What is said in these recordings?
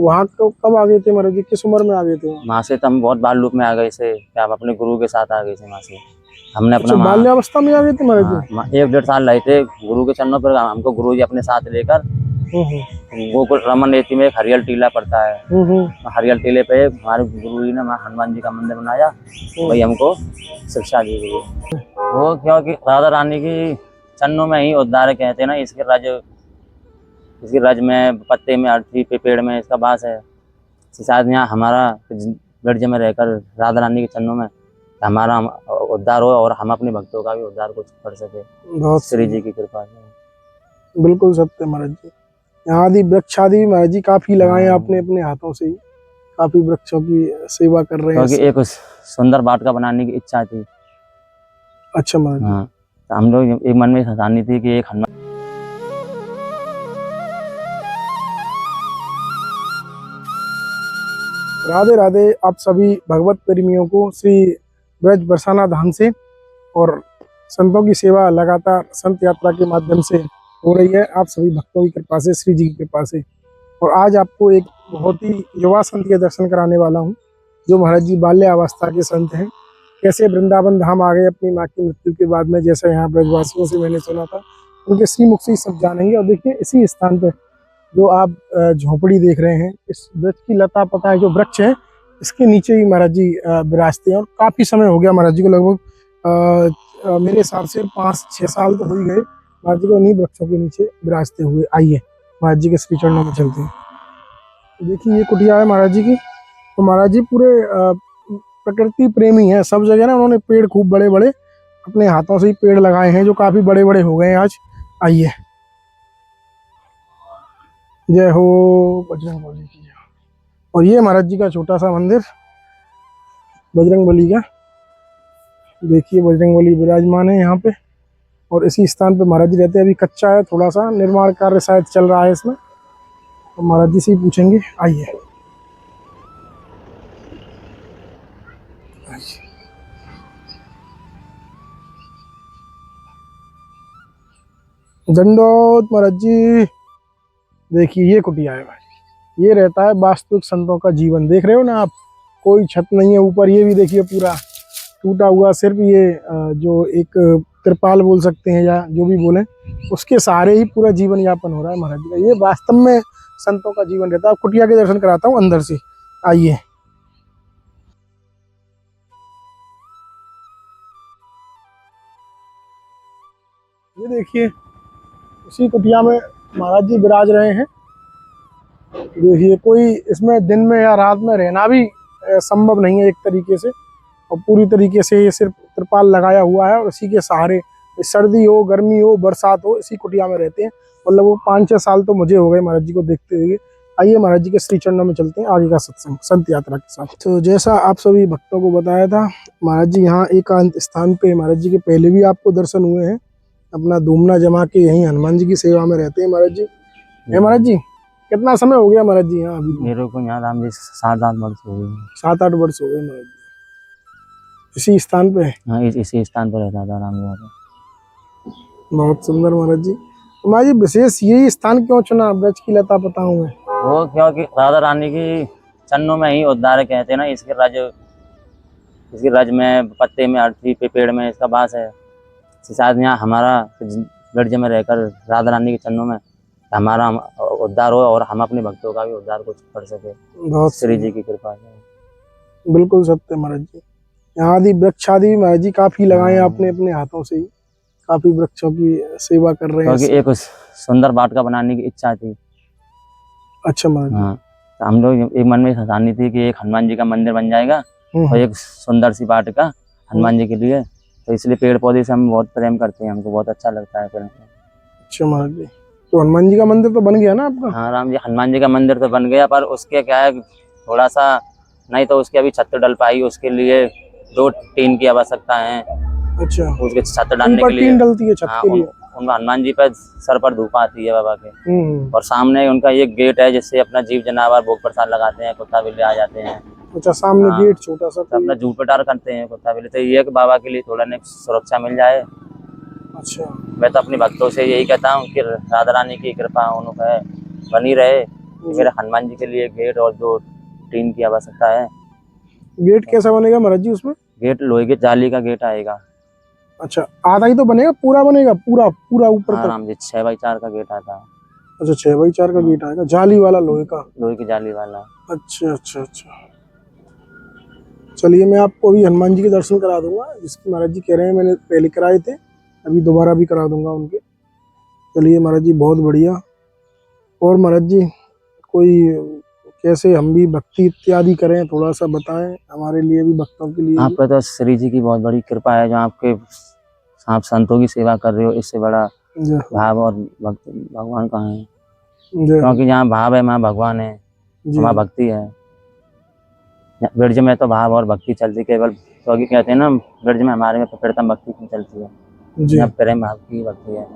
वहाँ तो कब आ गए थे महाराज जी, किस उम्र में आ गए थे वहाँ? वहाँ से तो हम बहुत बाल रूप में आ गए थे, क्या हम अपने गुरु के साथ आ गए थे वहाँ से। हमने अच्छा, अपना बाल्यावस्था में आ गए थे महाराज जी? हाँ 1-1.5 साल रहे थे गुरु के चरणों पर। हमको गुरु जी अपने साथ लेकर गोकुल रमन नेति में एक हरियल टीला पड़ता है, हरियल टीले पे हमारे गुरु जी ने वहाँ हनुमान जी का मंदिर बनाया, वही हमको शिक्षा दी गई है। वो क्योंकि राधा रानी की चरणों में ही उद्धार कहते हैं ना, इसके रज में, पत्ते में, अर्थी पे, पेड़ में इसका वास है। शायद यहाँ हमारा ब्रज में रहकर राधा रानी के चरणों में हमारा उद्धार हो और हम अपने भक्तों का भी उद्धार कुछ कर सके, बहुत श्री जी की कृपा से। बिल्कुल सत्य महाराज जी। यहाँ आदि वृक्ष आदि महाराज जी काफी लगाए आपने अपने हाथों से ही, काफी वृक्षों की सेवा कर रहे हैं। क्योंकि एक सुंदर वाटिका बनाने की इच्छा थी। अच्छा महाराज जी। हाँ, तो हम लोग एक मन में ठानी थी कि एक हनुमान। राधे राधे आप सभी भगवत प्रेमियों को। श्री ब्रज बरसाना धाम से और संतों की सेवा लगातार संत यात्रा के माध्यम से हो रही है, आप सभी भक्तों की कृपा से, श्री जी की कृपा से। और आज आपको एक बहुत ही युवा संत के दर्शन कराने वाला हूँ, जो महाराज जी बाल्यावस्था के संत हैं। कैसे वृंदावन धाम आ गए अपनी माँ की मृत्यु के बाद में, जैसे यहाँ ब्रजवासियों से मैंने सुना था, उनके श्री मुख से सब जानेंगे। और देखिए इसी स्थान पर जो आप झोपड़ी देख रहे हैं, इस वृक्ष की लता पता है जो वृक्ष है, इसके नीचे ही महाराज जी विराजते हैं। और काफी समय हो गया महाराज जी को, लगभग मेरे हिसाब से 5-6 साल तो हो ही गए महाराज जी को इन्हीं वृक्षों के नीचे विराजते हुए। आइए महाराज जी के श्री चरणों में चलते हैं। देखिए ये कुटिया है महाराज जी की। तो महाराज जी पूरे प्रकृति प्रेमी है, सब जगह ना उन्होंने पेड़ खूब बड़े बड़े अपने हाथों से ही पेड़ लगाए हैं, जो काफी बड़े बड़े हो गए हैं आज। आइए, जय हो बजरंगबली की। और ये महाराज जी का छोटा सा मंदिर बजरंगबली का, देखिए बजरंगबली विराजमान है यहाँ पे। और इसी स्थान पे महाराज जी रहते हैं। अभी कच्चा है, थोड़ा सा निर्माण कार्य शायद चल रहा है इसमें, तो महाराज जी से ही पूछेंगे। आइए, दंडोत महाराज जी। देखिए ये कुटिया है भाई, ये रहता है वास्तविक संतों का जीवन। देख रहे हो ना आप, कोई छत नहीं है ऊपर। ये भी देखिए पूरा टूटा हुआ, सिर्फ ये जो एक त्रिपाल बोल सकते हैं या जो भी बोले, उसके सहारे ही पूरा जीवन यापन हो रहा है महाराज जी का। ये वास्तव में संतों का जीवन रहता है। कुटिया के दर्शन कराता हूँ अंदर से, आइए। ये देखिए इसी कुटिया में महाराज जी विराज रहे हैं। देखिए कोई इसमें दिन में या रात में रहना भी संभव नहीं है एक तरीके से, और पूरी तरीके से ये सिर्फ त्रिपाल लगाया हुआ है और इसी के सहारे सर्दी हो, गर्मी हो, बरसात हो, इसी कुटिया में रहते हैं। मतलब वो 5-6 साल तो मुझे हो गए महाराज जी को देखते हुए। आइए महाराज जी के श्री चरणों में चलते हैं, आगे का सत्संग संत यात्रा के साथ। तो जैसा आप सभी भक्तों को बताया था, महाराज जी यहाँ एकांत स्थान पे महाराज जी के पहले भी आपको दर्शन हुए हैं। अपना धूमना जमा के यहीं हनुमान जी की सेवा में रहते हैं महाराज जी। है महाराज जी, कितना समय हो गया महाराज जी यहाँ? अभी मेरे को यहाँ राम जी 7-8 वर्ष हो गए। 7-8 वर्ष हो गए महाराज जी इसी स्थान पे। हाँ, इसी स्थान पर रहता था राम जी। बहुत सुंदर महाराज जी। महाराज जी विशेष यही स्थान क्यों चुना, ब्रज की लता पता हूँ मैं? वो क्योंकि राधा रानी की चरणों में ही उद्धार कहते हैं ना, इसके रज में, पत्ते में, अर्थी पे, पेड़ में इसका वास है। शायद यहाँ हमारा ब्रज में रहकर राधा रानी के चरणों में हमारा उद्धार हो और हम अपने भक्तों का भी उद्धार कुछ कर सके, बहुत श्री जी की कृपा से। बिल्कुल सत्य महाराज जी। यहाँ आदि वृक्ष आदि महाराज जी काफी लगाए आपने अपने हाथों से ही, काफी वृक्षों की सेवा कर रहे हैं। क्योंकि एक सुंदर वाटिका बनाने की इच्छा थी। अच्छा महाराज जी। हाँ, तो हम लोग एक मन में ठानी थी कि एक हनुमान जी का मंदिर बन जाएगा और एक सुंदर सी वाटिका हनुमान जी के लिए। तो इसलिए पेड़ पौधे से हम बहुत प्रेम करते हैं, हमको बहुत अच्छा लगता है। अच्छा महाराज जी, तो हनुमान जी का मंदिर तो बन गया ना आपका? हाँ राम जी, हनुमान जी का मंदिर तो बन गया, पर उसके क्या है, थोड़ा सा नहीं तो उसकी अभी छत डल पाई, उसके लिए 2 टीन की आवश्यकता है। अच्छा, उसके छत डालने के लिए टीन डलती है छत हाँ, के लिए। उनका हनुमान जी पर सर पर धूप आती है बाबा के। और सामने उनका एक गेट है जिससे अपना जीव जनावर भोग प्रसाद लगाते हैं, कुत्ता बिल्ली आ जाते हैं। अच्छा, सामने गेट छोटा सा, तो अपना झूठपटार करते हैं कुत्ता बिल्ली। तो ये कि बाबा के लिए थोड़ा ने सुरक्षा मिल जाए। अच्छा, मैं तो अपने भक्तों से यही कहता हूँ कि राधा रानी की कृपा उन पर बनी रहे फिर हनुमान जी के लिए गेट और 2 टीन की आवश्यकता है। गेट कैसा बनेगा महाराज जी उसमें? गेट लोहे की जाली का गेट आएगा। अच्छा, आधा ही तो बनेगा, पूरा बनेगा, पूरा पूरा ऊपर तक? आराम से 6x4 का गेट आता है। अच्छा, 6x4 का गेट आएगा, जाली वाला, लोहे का? लोहे की जाली वाला। अच्छा अच्छा अच्छा। चलिए, मैं आपको अभी हनुमान जी के दर्शन करा दूंगा, जिसकी महाराज जी कह रहे हैं, मैंने पहले कराए थे, अभी दोबारा भी करा दूंगा उनके। चलिए महाराज जी, बहुत बढ़िया। और महाराज जी, कोई कैसे हम भी भक्ति इत्यादि करें, थोड़ा सा बताएं हमारे लिए भी, भक्तों के लिए। आप पे तो श्री जी की बहुत बड़ी कृपा है, जो आपके आप संतों की सेवा कर रहे हो, इससे बड़ा भाव और भगवान कहाँ है? क्योंकि जहाँ भाव है वहाँ भगवान है, वहाँ भक्ति है। ब्रज में तो भाव और भक्ति चलती केवल, क्योंकि कहते हैं ना, ब्रज में हमारे में प्रथम भक्ति की चलती है, यहाँ प्रेम भाव की भक्ति है,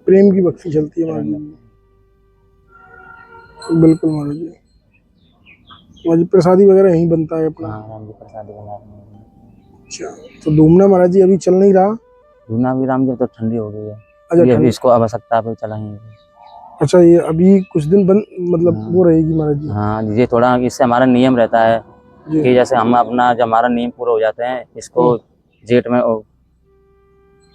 प्रेम की भक्ति चलती है महाराज जी। बिल्कुल महाराज जी। महाराज जी, प्रसादी वगैरह यहीं बनता है अपना? हाँ, राम जी प्रसादी बना रहे हैं। अच्छा, तो धूमना महाराज जी अभी चल नहीं रहा? धूमना भी राम जी तो ठंडी हो गई है। अच्छा, ये अभी इसको आवश्यकता पे चलाएंगे। अच्छा, ये अभी कुछ दिन बंद, मतलब वो रहेगी महाराज जी? हाँ, ये थोड़ा इससे हमारा नियम रहता है कि जैसे हम अपना, जब हमारा नियम पूरा हो जाते हैं, इसको जेठ में,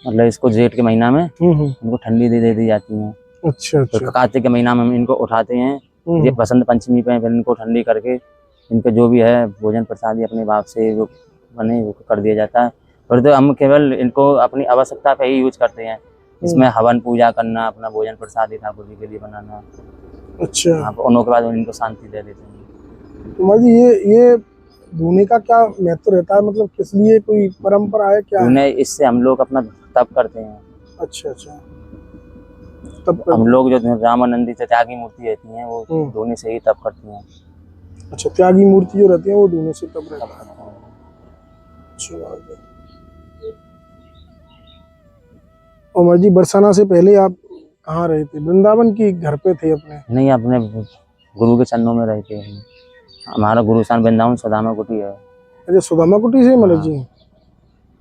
मतलब इसको जेठ के महीना में इनको ठंडी दे दी जाती है। अच्छा अच्छा। तो कार्तिक के महीना में हम इनको उठाते हैं, ये बसंत पंचमी पे फिर इनको ठंडी करके इनके जो भी है भोजन प्रसादी अपने भाव से जो बने वो कर दिया जाता है। और तो हम केवल इनको अपनी आवश्यकता पे ही यूज करते हैं, इसमें हवन पूजा करना, अपना भोजन प्रसादी ठाकुर जी के लिए बनाना। अच्छा, उन्हों के बाद इनको शांति दे देते हैं। तो महाराज जी, ये धूने का क्या महत्व रहता है, मतलब किस लिए, कोई परंपरा है क्या? धूने, इससे हम लोग अपना तप करते हैं। अच्छा अच्छा, तब हम लोग जो रामानंदी से त्यागी मूर्ति रहती हैं, वो धूने से ही तप करती हैं। अच्छा, त्यागी मूर्ति जो रहती है वो धूने से तप रहता है। अच्छा। और महाराज जी, बरसाना से पहले आप कहाँ रहे थे? वृंदावन की घर पे थे अपने? नहीं, अपने गुरु के चरणों में रहते हैं। हमारा गुरु स्थान वृंदावन सुदामा कुटी है। अच्छा, सुदामा कुटी से महाराज जी?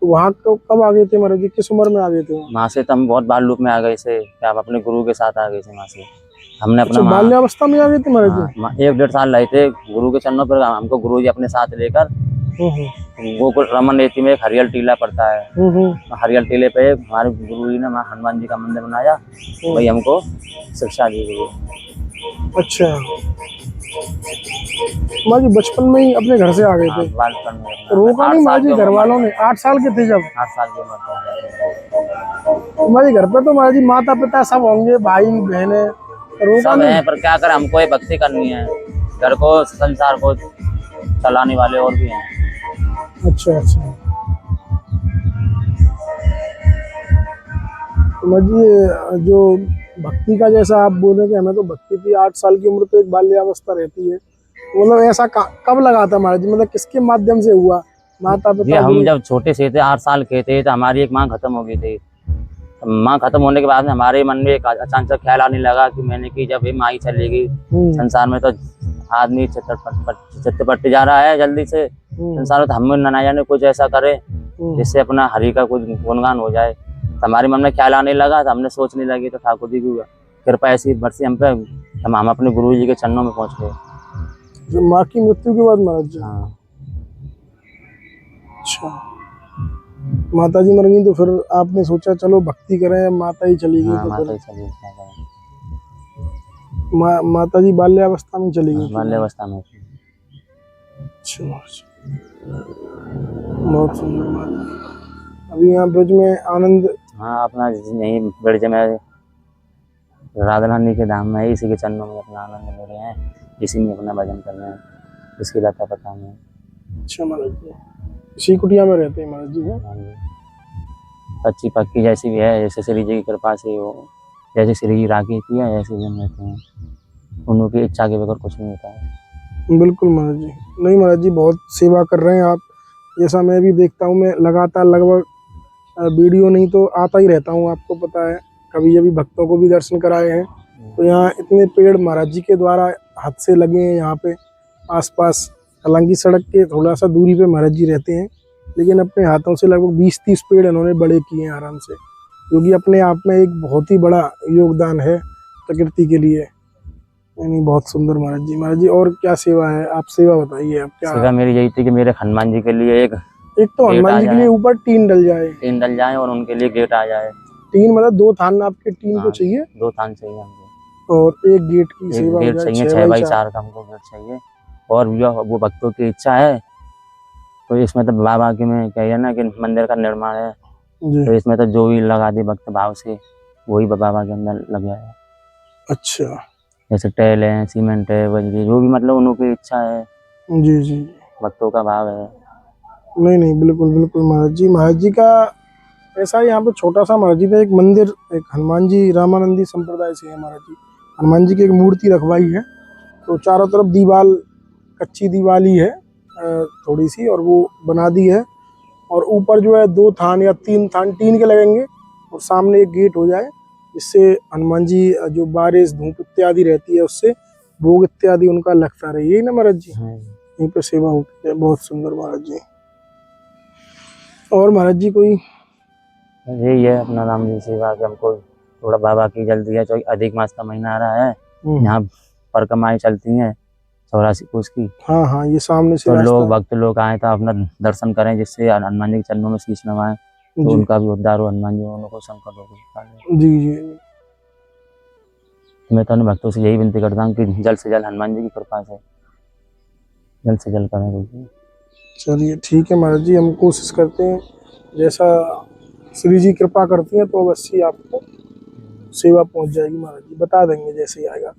तो वहाँ कब आ गए थे महाराज जी, किस उम्र में आ गए थे? वहाँ से तो हम बहुत बाल रूप में आ गए थे, आप अपने गुरु के साथ आ गए थे वहाँ से। हमने अपना बाल्यावस्था में आ गए थे महाराज जी? 1-1.5 साल रहे थे गुरु के चरणों पर। हमको गुरु जी अपने साथ लेकर गोकुल रमन नेति में एक हरियल टीला पड़ता है, हरियल टीले पे हमारे गुरु जी ने वहाँ हनुमान जी का मंदिर बनाया, वही हमको शिक्षा दी गई। अच्छा, महाराज जी बचपन में ही अपने घर से आ गए थे? रोका नहीं महाराज जी घर वालों ने? 8 साल के थे जब? 8 साल की उम्र। महाराज जी घर पे तो महाराज जी माता पिता सब होंगे, भाई बहने, रोका सब नहीं? है, पर क्या करें, हमको ये भक्ति करनी है, घर को संसार को चलाने वाले और भी हैं। अच्छा अच्छा। तो महाराज जी, जो भक्ति का जैसा आप बोले कि हमें तो भक्ति थी, 8 साल की उम्र तो एक बाल्यावस्था रहती है, मतलब ऐसा कब लगा था महाराज जी, मतलब किसके माध्यम से हुआ? माता पिता? हम जब छोटे से थे, 8 साल के थे, तो हमारी एक माँ खत्म हो गई थी। माँ खत्म होने के बाद में हमारे मन में एक अचानक ख्याल आने लगा कि मैंने कि जब ये माँ ही चलेगी संसार में, तो आदमी चित्त पट्टी जा रहा है जल्दी से संसार में, तो हम ना जाने कुछ ऐसा करे जिससे अपना हरि का कुछ गुणगान हो जाए। तो हमारे मन में ख्याल आने लगा, तो हमने सोचने लगी, तो ठाकुर जी की कृपा ऐसी बरसी हम पे, हम अपने गुरु जी के चरणों में पहुंच गए। माँ की मृत्यु के बाद महाराज जी? हाँ। अच्छा, माता जी मर गई तो फिर आपने सोचा चलो भक्ति करें, माता ही चली गई? हाँ, तो माता ही चली गई। माता जी बाल्यावस्था में चली गई? बाल्यावस्था में। अच्छा, बहुत सुंदर। अभी यहाँ ब्रज में आनंद? हाँ, अपना यही ब्रज में राधा रानी के धाम में, इसी के चरणों में अपना आनंद ले रहे हैं, इसी में अपना भजन कर रहे हैं, इसकी लता पता में। अच्छा महाराज जी, इसी कुटिया में रहते हैं महाराज जी? कच्ची पक्की जैसी भी है, जैसे श्री जी की कृपा से वो, जैसे श्री जी राखी किया ऐसे ही हम रहते हैं, उनकी इच्छा के बगैर कुछ नहीं होता है। बिल्कुल महाराज जी। नहीं महाराज जी, बहुत सेवा कर रहे हैं आप, जैसा मैं भी देखता हूँ, मैं लगातार लगभग वीडियो नहीं तो आता ही रहता हूँ, आपको पता है, कभी अभी भक्तों को भी दर्शन कराए हैं। तो यहाँ इतने पेड़ महाराज जी के द्वारा हाथ से लगे हैं यहाँ पे आसपास, हालांकि सड़क के थोड़ा सा दूरी पे महाराज जी रहते हैं, लेकिन अपने हाथों से लगभग 20-30 पेड़ इन्होंने बड़े किए हैं आराम से, जो कि अपने आप में एक बहुत ही बड़ा योगदान है प्रकृति के लिए। नहीं, बहुत सुंदर महाराज जी। महाराज जी और क्या सेवा है, आप सेवा बताइए, आप क्या। सेवा मेरी यही थी कि मेरे हनुमान जी के लिए एक एक तो गेट हनुमान आ जी के जाए, लिए ऊपर टीन डल जाए। टीन डल जाए और उनके लिए गेट आ जाए। टीन मतलब 2 थान आपके टीन को हाँ, चाहिए 2 थान चाहिए हमको, और एक गेट की एक सेवा हो गेट जाए, चाहिए, 6 6 बाई बाई 4। 4 का हमको गेट चाहिए। और वो भक्तों की इच्छा है, तो इसमें तो बाबा की में कहिए ना कि मंदिर का निर्माण है, जी। तो इसमें तो जो भी लगा दे भक्त भाव से वही बाबा के अंदर लग जाए। अच्छा। जैसे टाइल है, सीमेंट है, बजरी, जो भी मतलब उनकी इच्छा है, जी जी। भक्तों का भाव है। नहीं नहीं, बिल्कुल बिल्कुल महाराज जी। महाराज जी का ऐसा है, यहाँ पे छोटा सा महाराज जी का एक मंदिर, एक हनुमान जी रामानंदी संप्रदाय से है महाराज जी। हनुमान जी की एक मूर्ति रखवाई है, तो चारों तरफ दीवाल, कच्ची दीवाल ही है थोड़ी सी, और वो बना दी है। और ऊपर जो है 2 थान या 3 थान टीन के लगेंगे, और सामने एक गेट हो जाए, जिससे हनुमान जी जो बारिश धूप इत्यादि रहती है उससे भोग इत्यादि उनका लगता रहे, यही ना महाराज जी। यहीं पे सेवा होती है। बहुत सुंदर महाराज जी। और महाराज जी कोई। यही है अपना राम जी सेवा के, हमको थोड़ा बाबा की जल्दी है, क्योंकि अधिक मास का महीना आ रहा है, यहाँ परिक्रमाएं चलती हैं 84 कोस की। हाँ हाँ, ये सामने से तो रास्ता लोग है। भक्त लोग आए तो अपना दर्शन करें, जिससे हनुमान जी के चरणों में शीश नवाएं, तो जी उनका भी उद्धार हो, हनुमान जी उनको संकट हो। जी जी। मैं तो अपने भक्तों से यही विनती करता हूँ कि जल्द से जल्द हनुमान जी की कृपा से जल्द से जल्द करें। चलिए ठीक है महाराज जी, हम कोशिश करते हैं, जैसा श्री जी कृपा करती हैं तो अवश्य आपको सेवा पहुंच जाएगी महाराज जी, बता देंगे जैसे ही आएगा।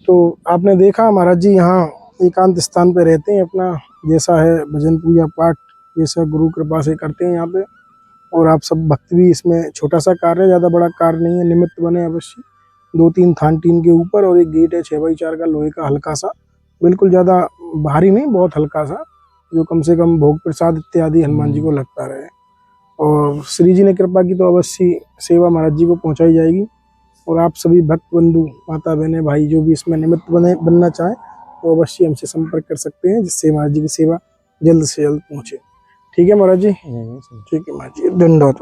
तो आपने देखा महाराज जी यहाँ एकांत स्थान पे रहते हैं, अपना जैसा है भजन पूजा पाठ जैसा गुरु कृपा से करते हैं यहाँ पे। और आप सब भक्त भी, इसमें छोटा सा कार्य है, ज़्यादा बड़ा कार्य नहीं है, निमित्त बने अवश्य। 2-3 थान टीन के ऊपर और एक गेट है 6 बाई 4 का लोहे का, हल्का सा, बिल्कुल ज़्यादा भारी नहीं, बहुत हल्का सा, जो कम से कम भोग प्रसाद इत्यादि हनुमान जी को लगता रहे। और श्री जी ने कृपा की तो अवश्य सेवा महाराज जी को पहुंचाई जाएगी। और आप सभी भक्त बंधु, माता बहने भाई, जो भी इसमें निमित्त बनना चाहें तो अवश्य हमसे संपर्क कर सकते हैं, जिससे महाराज जी की सेवा जल्द से जल्द पहुंचे। ठीक है महाराज जी। ठीक है महाराज जी, धन्यवाद।